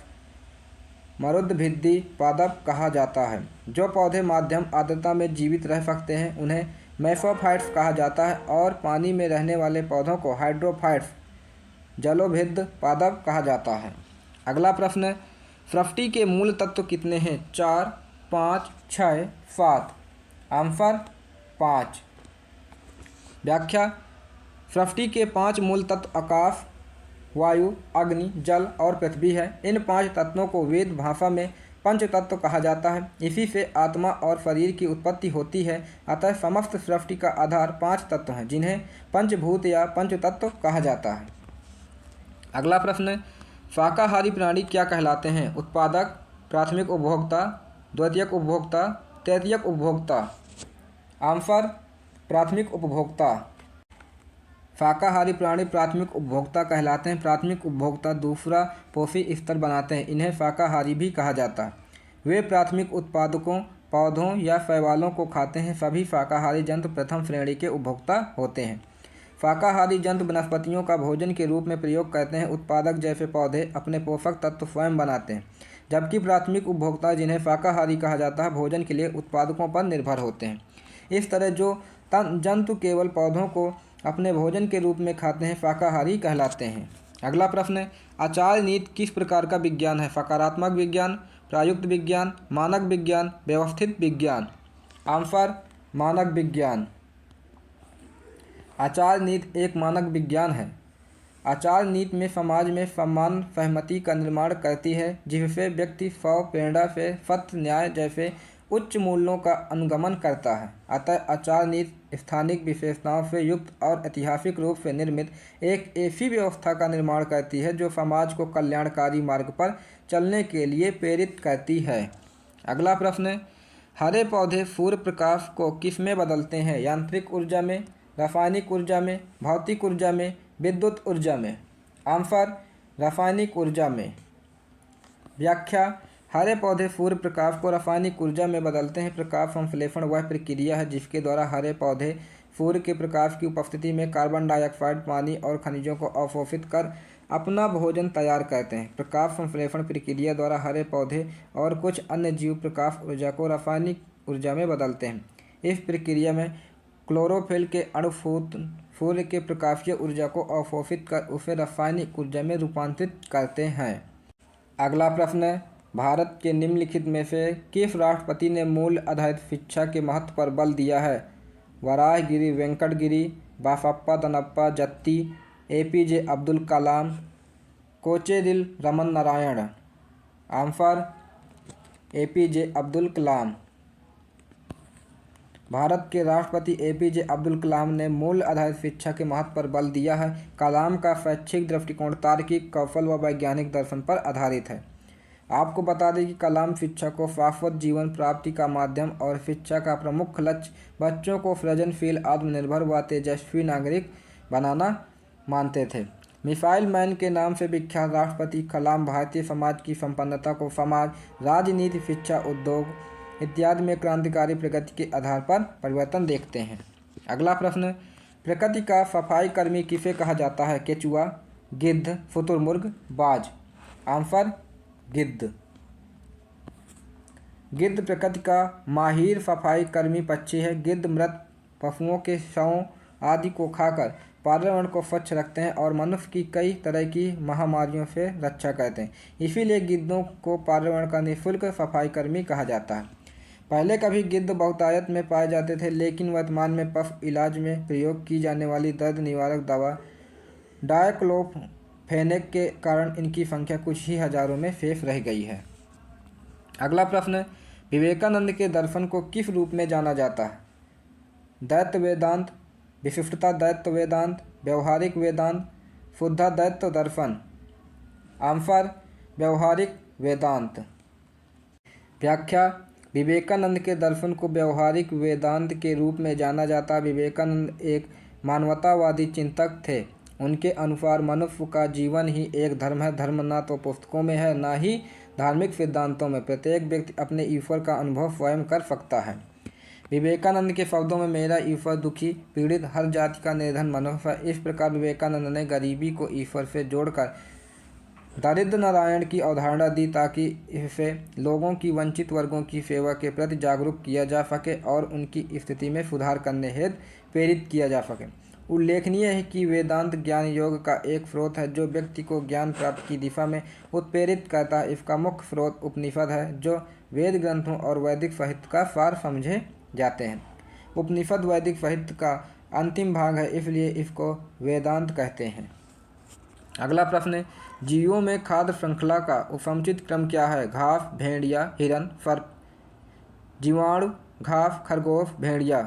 मरुद्भिद्दी पादप कहा जाता है। जो पौधे माध्यम आर्द्रता में जीवित रह सकते हैं उन्हें मेसोफाइट्स कहा जाता है और पानी में रहने वाले पौधों को हाइड्रोफाइट्स जलोभिद्ध पादप कहा जाता है। अगला प्रश्न, सृष्टि के मूल तत्व कितने हैं? 4, 5, 6, 7। आंसर 5। व्याख्या, सृष्टि के 5 मूल तत्व आकाश, वायु, अग्नि, जल और पृथ्वी है। इन 5 तत्वों को वेद भाषा में पंच तत्व कहा जाता है। इसी से आत्मा और शरीर की उत्पत्ति होती है। अतः समस्त सृष्टि का आधार 5 तत्व हैं जिन्हें पंचभूत या पंच तत्व कहा जाता है। अगला प्रश्न, शाकाहारी प्राणी क्या कहलाते हैं? उत्पादक, प्राथमिक उपभोक्ता, द्वितीयक उपभोक्ता, तृतीयक उपभोक्ता। आंसर प्राथमिक उपभोक्ता। शाकाहारी प्राणी प्राथमिक उपभोक्ता कहलाते हैं। प्राथमिक उपभोक्ता दूसरा पोषी स्तर बनाते हैं। इन्हें शाकाहारी भी कहा जाता है। वे प्राथमिक उत्पादकों, पौधों या शैवालों को खाते हैं। सभी शाकाहारी जंतु प्रथम श्रेणी के उपभोक्ता होते हैं। शाकाहारी जंतु वनस्पतियों का भोजन के रूप में प्रयोग करते हैं। उत्पादक जैसे पौधे अपने पोषक तत्व स्वयं बनाते हैं, जबकि प्राथमिक उपभोक्ता जिन्हें शाकाहारी कहा जाता है भोजन के लिए उत्पादकों पर निर्भर होते हैं। इस तरह जो जंतु केवल पौधों को अपने भोजन के रूप में खाते हैं शाकाहारी कहलाते हैं। अगला प्रश्न, आचार नीति किस प्रकार का विज्ञान है? सकारात्मक विज्ञान, प्रायुक्त विज्ञान, मानक विज्ञान, व्यवस्थित विज्ञान। आंसर मानक विज्ञान। आचार नीति एक मानक विज्ञान है। आचार नीति में समाज में सम्मान सहमति का निर्माण करती है जिससे व्यक्ति स्व प्रेरणा से सत्य, न्याय जैसे उच्च मूल्यों का अनुगमन करता है। अतः आचार नीति स्थानिक विशेषताओं से युक्त और ऐतिहासिक रूप से निर्मित एक ऐसी व्यवस्था का निर्माण करती है जो समाज को कल्याणकारी मार्ग पर चलने के लिए प्रेरित करती है। अगला प्रश्न, हरे पौधे सूर्य प्रकाश को किस में बदलते हैं? यांत्रिक ऊर्जा में, रासायनिक ऊर्जा में, भौतिक ऊर्जा में, विद्युत ऊर्जा में। आंसर रासायनिक ऊर्जा में। व्याख्या, हरे पौधे सूर्य प्रकाश को रासायनिक ऊर्जा में बदलते हैं। प्रकाश संश्लेषण वह प्रक्रिया है जिसके द्वारा हरे पौधे सूर्य के प्रकाश की उपस्थिति में कार्बन डाइऑक्साइड, पानी और खनिजों को अवशोषित कर अपना भोजन तैयार करते हैं। प्रकाश संश्लेषण प्रक्रिया द्वारा हरे पौधे और कुछ अन्य जीव प्रकाश ऊर्जा को रासायनिक ऊर्जा में बदलते हैं। इस प्रक्रिया में क्लोरोफिल के अणु सूर्य के प्रकाशीय ऊर्जा को अवशोषित कर उसे रासायनिक ऊर्जा में रूपांतरित करते हैं। अगला प्रश्न है, भारत के निम्नलिखित में से किस राष्ट्रपति ने मूल्य आधारित शिक्षा के महत्व पर बल दिया है? वराहगिरी वेंकटगिरी, बासप्पा दनप्पा जत्ती, APJ Abdul Kalam, Kocheril Raman Narayan. Answer APJ Abdul Kalam. Bharat के राष्ट्रपति APJ अब्दुल कलाम ने मूल्य आधारित शिक्षा के महत्व पर बल दिया है। कलाम का शैक्षिक दृष्टिकोण तार्किक, कौशल व वैज्ञानिक दर्शन पर आधारित है। आपको बता दें कि कलाम शिक्षा को शाश्वत जीवन प्राप्ति का माध्यम और शिक्षा का प्रमुख लक्ष्य बच्चों को सृजनशील, आत्मनिर्भर व तेजस्वी नागरिक बनाना मानते थे। मिसाइल मैन के नाम से विख्यात राष्ट्रपति कलाम भारतीय समाज की संपन्नता को समाज, राजनीति, शिक्षा, उद्योग इत्यादि में क्रांतिकारी प्रगति के आधार पर परिवर्तन देखते हैं। अगला प्रश्न, प्रकृति का सफाई कर्मी किसे कहा जाता है? केचुआ, गिद्ध, शुतुरमुर्ग, बाज। आंसर गिद्ध। गिद्ध प्रकृति का माहिर सफाई कर्मी पक्षी है। गिद्ध मृत पशुओं के शवों आदि को खाकर पर्यावरण को स्वच्छ रखते हैं और मनुष्य की कई तरह की महामारियों से रक्षा करते हैं। इसीलिए गिद्धों को पर्यावरण का निःशुल्क सफाई कर्मी कहा जाता है। पहले कभी गिद्ध बहुतायत में पाए जाते थे, लेकिन वर्तमान में पशु इलाज में प्रयोग की जाने वाली दर्द निवारक दवा डायक्लोफेनेक के कारण इनकी संख्या कुछ ही हजारों में शेष रह गई है। अगला प्रश्न, विवेकानंद के दर्शन को किस रूप में जाना जाता है? द्वैत वेदांत, विशिष्टता द्वैत वेदांत, व्यवहारिक वेदांत, शुद्धाद्वैत दर्शन। आंसर व्यवहारिक वेदांत। व्याख्या, विवेकानंद के दर्शन को व्यवहारिक वेदांत के रूप में जाना जाता है। विवेकानंद एक मानवतावादी चिंतक थे। उनके अनुसार मनुष्य का जीवन ही एक धर्म है। धर्म ना तो पुस्तकों में है, ना ही धार्मिक सिद्धांतों में। प्रत्येक व्यक्ति अपने ईश्वर का अनुभव स्वयं कर सकता है। विवेकानंद के शब्दों में, मेरा ईश्वर दुखी, पीड़ित, हर जाति का निर्धन मनुष्य है। इस प्रकार विवेकानंद ने गरीबी को ईश्वर से जोड़कर दरिद्र नारायण की अवधारणा दी, ताकि इससे लोगों की, वंचित वर्गों की सेवा के प्रति जागरूक किया जा सके और उनकी स्थिति में सुधार करने हेतु प्रेरित किया जा सके। उल्लेखनीय है कि वेदांत ज्ञान योग का एक स्रोत है जो व्यक्ति को ज्ञान प्राप्ति की दिशा में उत्प्रेरित करता है। इसका मुख्य स्रोत उपनिषद है, जो वेद ग्रंथों और वैदिक साहित्य का सार समझे जाते हैं। उपनिषद वैदिक साहित्य का अंतिम भाग है, इसलिए इसको वेदांत कहते हैं। अगला प्रश्न है, जीवों में खाद्य श्रृंखला का उपसमुचित क्रम क्या है? घास, भेड़िया, हिरन, सर्प। जीवाणु, घास, खरगोश, भेड़िया।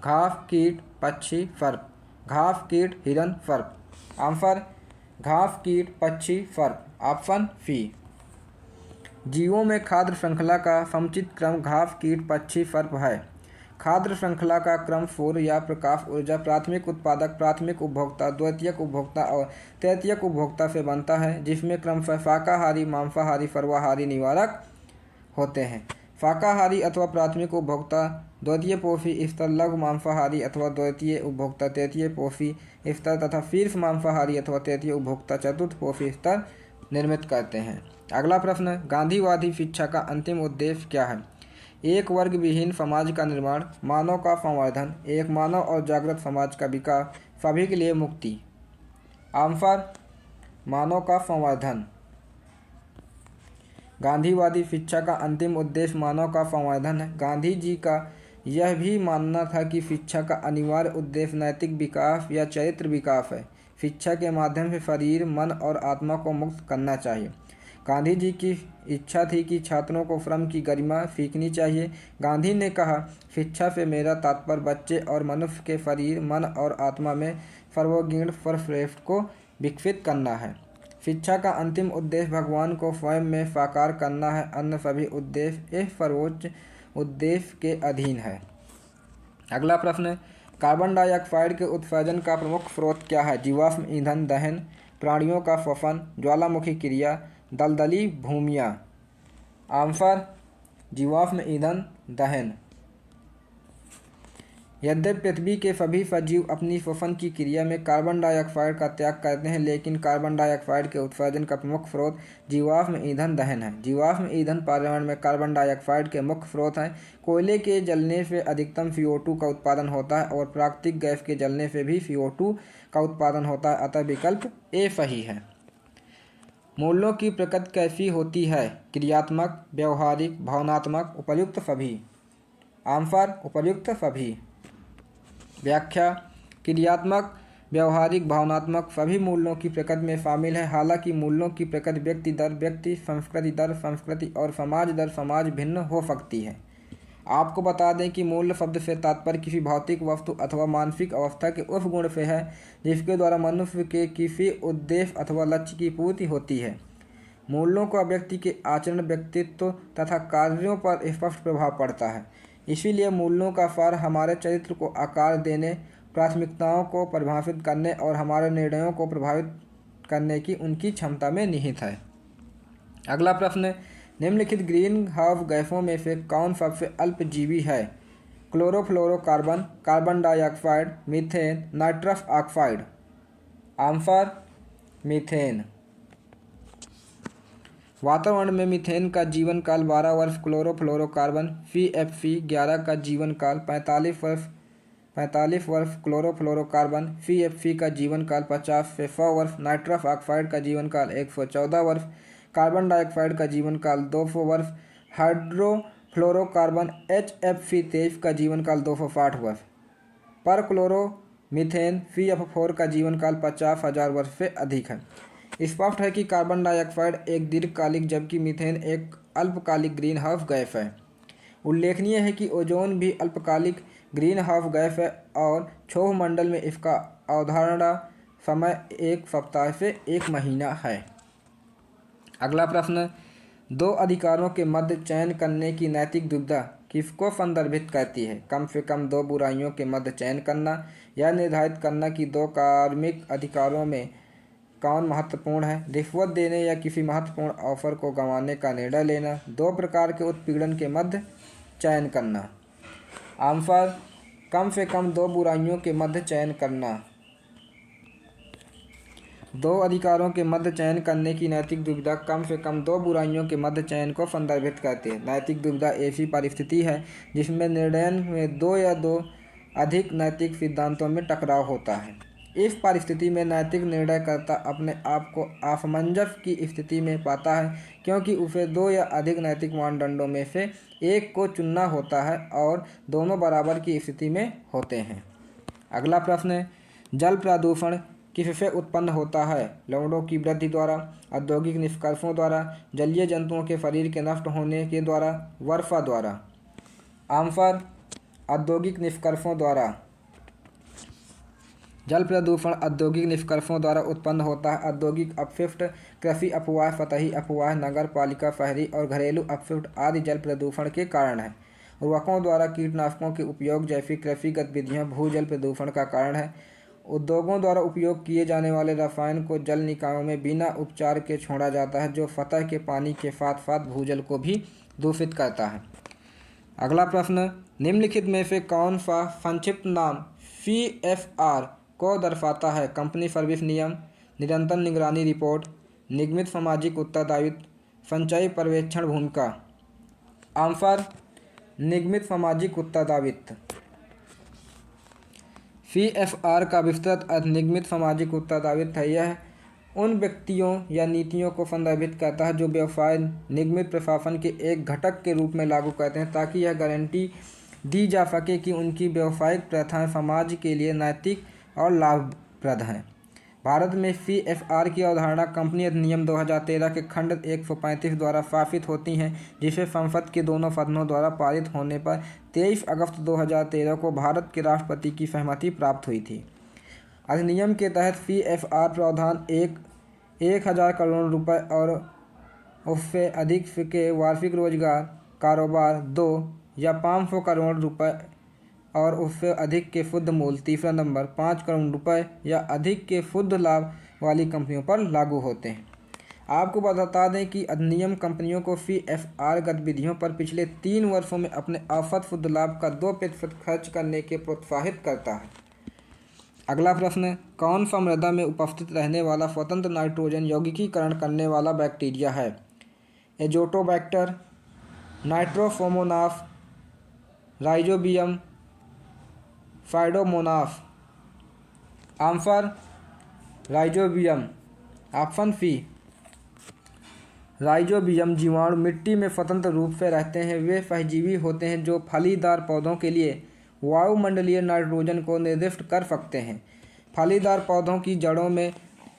घास, कीट, पक्षी, सर्प। घास, कीट, हिरन, सर्प। आंसर घास, कीट, पक्षी, सर्प। Option C. जीवों में खाद्य श्रृंखला का समुचित क्रम घास, कीट, पक्षी, सर्प है। खाद्य श्रृंखला का क्रम सूर्य या प्रकाश ऊर्जा प्राथमिक उत्पादक, प्राथमिक उपभोक्ता, द्वितीयक उपभोक्ता और तृतीयक उपभोक्ता से बनता है, जिसमें क्रमशः शाकाहारी, मांसाहारी, सर्वाहारी, निवारक होते हैं। शाकाहारी अथवा प्राथमिक उपभोक्ता द्वितीय पोषी स्तर, लघु मांसाहारी अथवा द्वितीय उपभोक्ता तृतीय पोषी स्तर तथा शीर्ष मांसाहारी अथवा तृतीय उपभोक्ता चतुर्थ पोषी स्तर निर्मित करते हैं। अगला प्रश्न, गांधीवादी शिक्षा का अंतिम उद्देश्य क्या है? एक वर्ग विहीन समाज का निर्माण, मानव का संवर्धन, एक मानव और जागृत समाज का विकास, सभी के लिए मुक्ति। आंसर मानव का संवर्धन। गांधीवादी शिक्षा का अंतिम उद्देश्य मानव का संवर्धन है। गांधी जी का यह भी मानना था कि शिक्षा का अनिवार्य उद्देश्य नैतिक विकास या चरित्र विकास है। शिक्षा के माध्यम से शरीर, मन और आत्मा को मुक्त करना चाहिए। गांधी जी की इच्छा थी कि छात्रों को श्रम की गरिमा सीखनी चाहिए। गांधी ने कहा, शिक्षा से मेरा तात्पर्य बच्चे और मनुष्य के शरीर, मन और आत्मा में सर्वगुण सर्वश्रेष्ठ को विकसित करना है। शिक्षा का अंतिम उद्देश्य भगवान को स्वयं में साकार करना है। अन्य सभी उद्देश्य इस सर्वोच्च उद्देश्य के अधीन है। अगला प्रश्न, कार्बन डाइऑक्साइड के उत्सर्जन का प्रमुख स्रोत क्या है? जीवाश्म ईंधन दहन, प्राणियों का श्वसन, ज्वालामुखी क्रिया, दलदली भूमियाँ। आंसर जीवाश्म ईंधन दहन। यद्यपि पृथ्वी के सभी सजीव अपनी श्वसन की क्रिया में कार्बन डाइऑक्साइड का त्याग करते हैं, लेकिन कार्बन डाइऑक्साइड के उत्सर्जन का प्रमुख स्रोत जीवाश्म ईंधन दहन है। जीवाश्म ईंधन पर्यावरण में कार्बन डाइऑक्साइड के मुख्य स्रोत हैं। कोयले के जलने से अधिकतम CO2 का उत्पादन होता है और प्राकृतिक गैस के जलने से भी CO2 का उत्पादन होता है, अतः विकल्प ए सही है। मूल्यों की प्रकृति कैसी होती है? क्रियात्मक, व्यवहारिक, भावनात्मक, उपर्युक्त सभी। आंसर उपर्युक्त सभी। व्याख्या: क्रियात्मक, व्यवहारिक, भावनात्मक सभी मूल्यों की प्रकृति में शामिल है। हालांकि मूल्यों की प्रकृति व्यक्ति दर व्यक्ति, संस्कृति दर संस्कृति और समाज दर समाज भिन्न हो सकती है। आपको बता दें कि मूल्य शब्द से तात्पर्य किसी भौतिक वस्तु अथवा मानसिक अवस्था के उस गुण से है जिसके द्वारा मनुष्य के किसी उद्देश्य अथवा लक्ष्य की पूर्ति होती है। मूल्यों का व्यक्ति के आचरण, व्यक्तित्व तथा कार्यों पर स्पष्ट प्रभाव पड़ता है। इसीलिए मूल्यों का सार हमारे चरित्र को आकार देने, प्राथमिकताओं को परिभाषित करने और हमारे निर्णयों को प्रभावित करने की उनकी क्षमता में निहित है। अगला प्रश्न: निम्नलिखित ग्रीन हाउस गैसों में से कौन सबसे अल्पजीवी है? Chlorofluorocarbon, carbon dioxide, methane, nitrous oxide. Answer methane. वातावरण में मीथेन का जीवन काल 12 वर्ष, क्लोरोफ्लोरोकार्बन CFC 11 का जीवन काल 45 वर्ष, क्लोरोफ्लोरोकार्बन CFC का जीवन काल 50 से 100 वर्ष, नाइट्रस ऑक्साइड का जीवन काल 114 वर्ष, कार्बन डाइऑक्साइड का जीवन काल 200 वर्ष, हाइड्रोफ्लोरोकार्बन HFC 23 का जीवन काल 260 वर्ष। पर क्लोरोमीथेन CF4 का जीवन काल 50,000 वर्ष से अधिक है। स्पष्ट है कि कार्बन डाइऑक्साइड एक दीर्घकालिक जबकि मीथेन एक अल्पकालिक ग्रीन हाउस गैस है। उल्लेखनीय है कि ओजोन भी अल्पकालिक ग्रीन हाउस गैस है और क्षोभ मंडल में इसका अवधारणा समय 1 सप्ताह से 1 महीना है। अगला प्रश्न: दो अधिकारों के मध्य चयन करने की नैतिक दुविधा किसको संदर्भित करती है? कम से कम 2 बुराइयों के मध्य चयन करना, या निर्धारित करना कि 2 कार्मिक अधिकारों में कौन महत्वपूर्ण है? रिश्वत देने या किसी महत्वपूर्ण ऑफर को गंवाने का निर्णय लेना। 2 प्रकार के उत्पीड़न के मध्य चयन करना। आंसर कम से कम 2 बुराइयों के मध्य चयन करना। 2 अधिकारों के मध्य चयन करने की नैतिक दुविधा कम से कम 2 बुराइयों के मध्य चयन को संदर्भित करती है। नैतिक दुविधा ऐसी परिस्थिति है जिसमें निर्णय में 2 या 2 अधिक नैतिक सिद्धांतों में टकराव होता है। इस परिस्थिति में नैतिक निर्णयकर्ता अपने आप को असमंजस की स्थिति में पाता है, क्योंकि उसे 2 या अधिक नैतिक मानदंडों में से एक को चुनना होता है और दोनों बराबर की स्थिति में होते हैं। अगला प्रश्न: जल प्रदूषण किससे उत्पन्न होता है? लवणों की वृद्धि द्वारा, औद्योगिक निष्कर्षों द्वारा, जलीय जंतुओं के शरीर के नष्ट होने के द्वारा, वर्षा द्वारा। आंसर औद्योगिक निष्कर्षों द्वारा। जल प्रदूषण औद्योगिक निष्कर्षों द्वारा उत्पन्न होता है। औद्योगिक अपशिष्ट, कृषि अपवाह, सतही अपवाह, नगर पालिका, शहरी और घरेलू अपशिष्ट आदि जल प्रदूषण के कारण है। उर्वरकों द्वारा कीटनाशकों के उपयोग जैसी कृषि गतिविधियाँ भूजल प्रदूषण का कारण है। उद्योगों द्वारा उपयोग किए जाने वाले रसायन को जल निकायों में बिना उपचार के छोड़ा जाता है, जो सतह के पानी के साथ साथ भूजल को भी दूषित करता है। अगला प्रश्न: निम्नलिखित में से कौन सा संक्षिप्त नाम CSR को दर्शाता है? कंपनी सर्विस नियम, निरंतर निगरानी रिपोर्ट, निगमित सामाजिक उत्तरदायित्व, संचयी पर्यवेक्षण भूमिका। आंसर निगमित सामाजिक उत्तरदायित्व। CSR का विस्तृत अर्थ निगमित सामाजिक उत्तरदायित्व है। यह उन व्यक्तियों या नीतियों को संदर्भित करता है जो व्यवसाय निगमित प्रशासन के एक घटक के रूप में लागू करते हैं, ताकि यह गारंटी दी जा सके कि उनकी व्यावसायिक प्रथाएं समाज के लिए नैतिक और लाभप्रद हैं। भारत में CSR की अवधारणा कंपनी अधिनियम 2013 के खंड 135 द्वारा स्थापित होती हैं, जिसे संसद के दोनों सदनों द्वारा पारित होने पर 23 अगस्त 2013 को भारत के राष्ट्रपति की सहमति प्राप्त हुई थी। अधिनियम के तहत CSR प्रावधान 1,000 करोड़ रुपए और उससे अधिक के वार्षिक रोजगार, कारोबार 2 या 500 करोड़ रुपए और उससे अधिक के शुद्ध मूल्य, तीसरा नंबर 5 करोड़ रुपए या अधिक के शुद्ध लाभ वाली कंपनियों पर लागू होते हैं। आपको बता दें कि अधिनियम कंपनियों को CFR गतिविधियों पर पिछले 3 वर्षों में अपने औसत शुद्ध लाभ का 2% खर्च करने के प्रोत्साहित करता है। अगला प्रश्न, कौन सा मृदा में उपस्थित रहने वाला स्वतंत्र नाइट्रोजन यौगिकीकरण करने वाला बैक्टीरिया है? Azotobacter, nitrosomonas, rhizobium, pseudomonas. Answer rhizobium, option C. Rhizobium जीवाणु मिट्टी में स्वतंत्र रूप से रहते हैं। वे सहजीवी होते हैं जो फलीदार पौधों के लिए वायुमंडलीय नाइट्रोजन को निर्दिष्ट कर सकते हैं। फलीदार पौधों की जड़ों में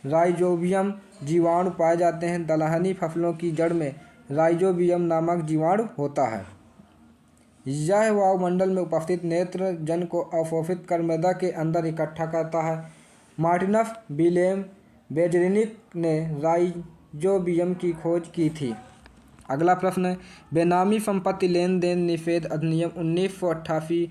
राइजोबियम जीवाणु पाए जाते हैं। दलहनी फसलों की जड़ में राइजोबियम नामक जीवाणु होता है। यह वायुमंडल में उपस्थित नाइट्रोजन को अवशोषित कर मृदा के अंदर इकट्ठा करता है। मार्टिनस विलेम बेजरिनिक ने राइजोबियम की खोज की थी। अगला प्रश्न, बेनामी संपत्ति लेन देन निषेध अधिनियम 1988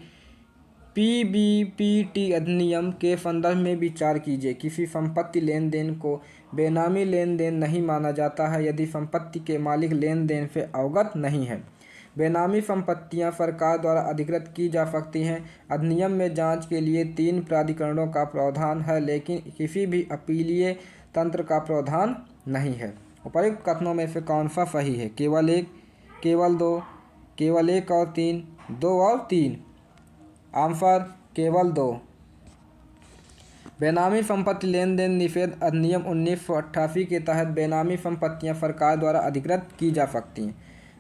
PBPT अधिनियम के संदर्भ में विचार कीजिए। किसी संपत्ति लेन देन को बेनामी लेन देन नहीं माना जाता है यदि संपत्ति के मालिक लेन देन से अवगत नहीं है। बेनामी संपत्तियां सरकार द्वारा अधिकृत की जा सकती हैं। अधिनियम में जांच के लिए 3 प्राधिकरणों का प्रावधान है, लेकिन किसी भी अपीलीय तंत्र का प्रावधान नहीं है। उपर्युक्त कथनों में से कौन सा सही है? केवल 1, केवल 2, केवल 1 और 3, 2 और 3। आंसर केवल 2। बेनामी संपत्ति लेन देन निषेध अधिनियम 1988 के तहत बेनामी संपत्तियां सरकार द्वारा अधिकृत की जा सकती हैं।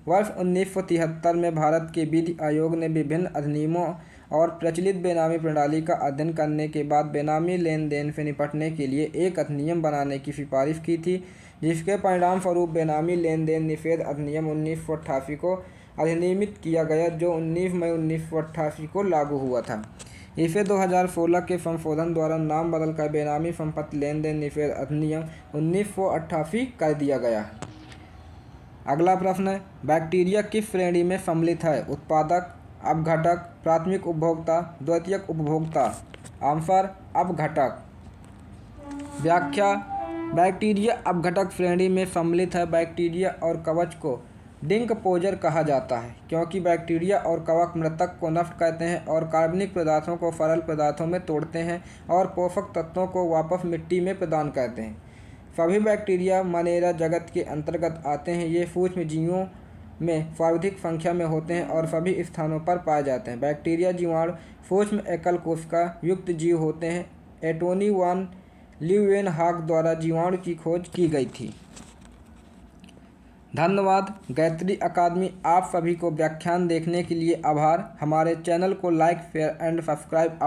वर्ष 1973 में भारत के विधि आयोग ने विभिन्न अधिनियमों और प्रचलित बेनामी प्रणाली का अध्ययन करने के बाद बेनामी लेन देन से निपटने के लिए एक अधिनियम बनाने की सिफारिश की थी, जिसके परिणाम स्वरूप बेनामी लेन देन निषेध अधिनियम 1988 को अधिनियमित किया गया, जो 19 मई 1988 को लागू हुआ था। इसे 2016 के संशोधन द्वारा नाम बदलकर बेनामी संपत्ति लेन देन निषेध अधिनियम 1988 कर दिया गया। अगला प्रश्न, बैक्टीरिया किस श्रेणी में सम्मिलित है? उत्पादक, अपघटक, प्राथमिक उपभोक्ता, द्वितीयक उपभोक्ता। आंसर अपघटक। व्याख्या, बैक्टीरिया अपघटक श्रेणी में सम्मिलित है। बैक्टीरिया और कवच को डिकम्पोजर कहा जाता है क्योंकि बैक्टीरिया और कवक मृतक को नष्ट करते हैं और कार्बनिक पदार्थों को सरल पदार्थों में तोड़ते हैं और पोषक तत्वों को वापस मिट्टी में प्रदान करते हैं। सभी बैक्टीरिया मनेरा जगत के अंतर्गत आते हैं। ये सूक्ष्म जीवों में सर्वाधिक संख्या में होते हैं और सभी स्थानों पर पाए जाते हैं। बैक्टीरिया जीवाणु सूक्ष्म एकल कोशिका युक्त जीव होते हैं। एंटोनी वान लीeuwenhoek द्वारा जीवाणु की खोज की गई थी। धन्यवाद। गायत्री अकादमी आप सभी को व्याख्यान देखने के लिए आभार। हमारे चैनल को लाइक, शेयर एंड सब्सक्राइब